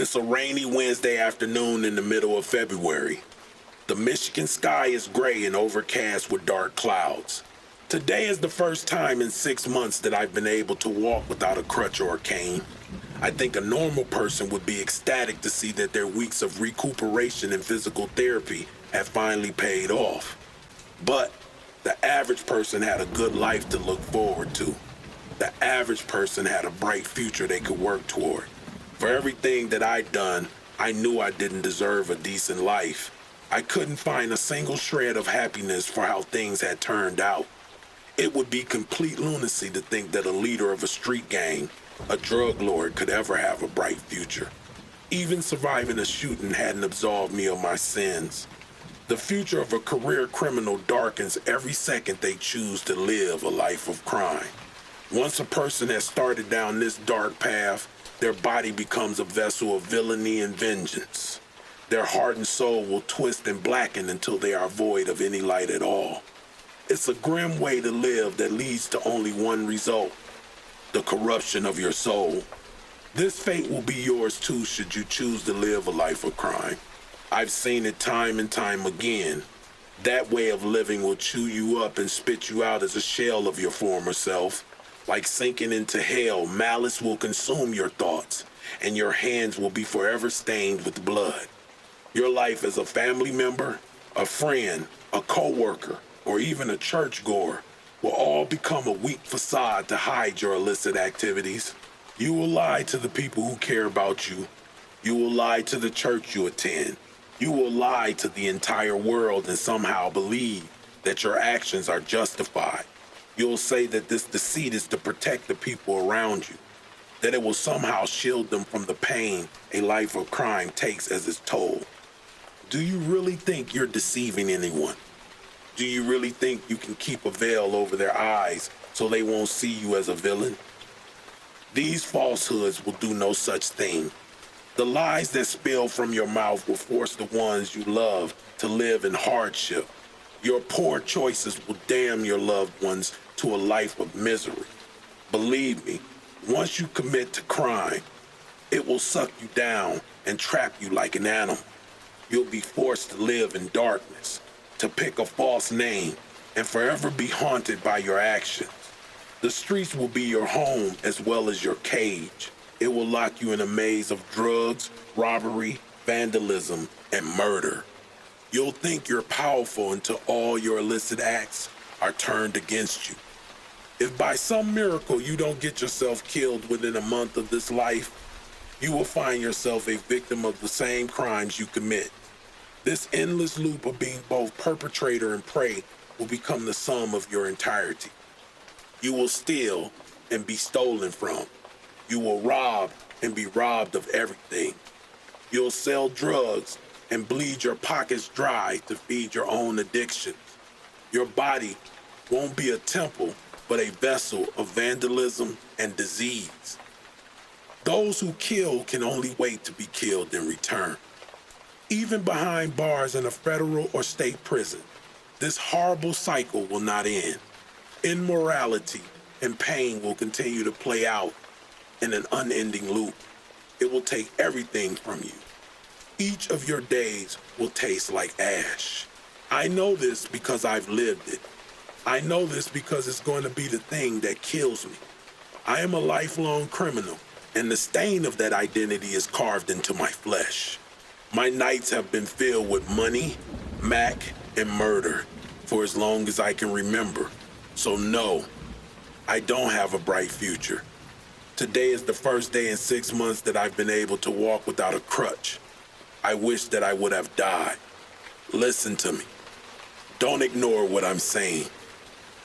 It's a rainy Wednesday afternoon in the middle of February. The Michigan sky is gray and overcast with dark clouds. Today is the first time in 6 months that I've been able to walk without a crutch or a cane. I think a normal person would be ecstatic to see that their weeks of recuperation and physical therapy have finally paid off. But the average person had a good life to look forward to. The average person had a bright future they could work toward. For everything that I'd done, I knew I didn't deserve a decent life. I couldn't find a single shred of happiness for how things had turned out. It would be complete lunacy to think that a leader of a street gang, a drug lord, could ever have a bright future. Even surviving a shooting hadn't absolved me of my sins. The future of a career criminal darkens every second they choose to live a life of crime. Once a person has started down this dark path, their body becomes a vessel of villainy and vengeance. Their heart and soul will twist and blacken until they are void of any light at all. It's a grim way to live that leads to only one result: the corruption of your soul. This fate will be yours too should you choose to live a life of crime. I've seen it time and time again. That way of living will chew you up and spit you out as a shell of your former self. Like sinking into hell, malice will consume your thoughts, and your hands will be forever stained with blood. Your life as a family member, a friend, a co-worker, or even a churchgoer will all become a weak facade to hide your illicit activities. You will lie to the people who care about you. You will lie to the church you attend. You will lie to the entire world and somehow believe that your actions are justified. You'll say that this deceit is to protect the people around you, that it will somehow shield them from the pain a life of crime takes as its toll. Do you really think you're deceiving anyone? Do you really think you can keep a veil over their eyes so they won't see you as a villain? These falsehoods will do no such thing. The lies that spill from your mouth will force the ones you love to live in hardship. Your poor choices will damn your loved ones to a life of misery. Believe me, once you commit to crime, it will suck you down and trap you like an animal. You'll be forced to live in darkness, to pick a false name, and forever be haunted by your actions. The streets will be your home as well as your cage. It will lock you in a maze of drugs, robbery, vandalism, and murder. You'll think you're powerful until all your illicit acts are turned against you. If by some miracle you don't get yourself killed within a month of this life, you will find yourself a victim of the same crimes you commit. This endless loop of being both perpetrator and prey will become the sum of your entirety. You will steal and be stolen from. You will rob and be robbed of everything. You'll sell drugs and bleed your pockets dry to feed your own addictions. Your body won't be a temple, but a vessel of vandalism and disease. Those who kill can only wait to be killed in return. Even behind bars in a federal or state prison, this horrible cycle will not end. Immorality and pain will continue to play out in an unending loop. It will take everything from you. Each of your days will taste like ash. I know this because I've lived it. I know this because it's going to be the thing that kills me. I am a lifelong criminal, and the stain of that identity is carved into my flesh. My nights have been filled with money, Mac, and murder for as long as I can remember. So no, I don't have a bright future. Today is the first day in 6 months that I've been able to walk without a crutch. I wish that I would have died. Listen to me. Don't ignore what I'm saying.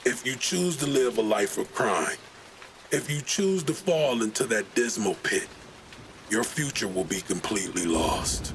If you choose to live a life of crime, if you choose to fall into that dismal pit, your future will be completely lost.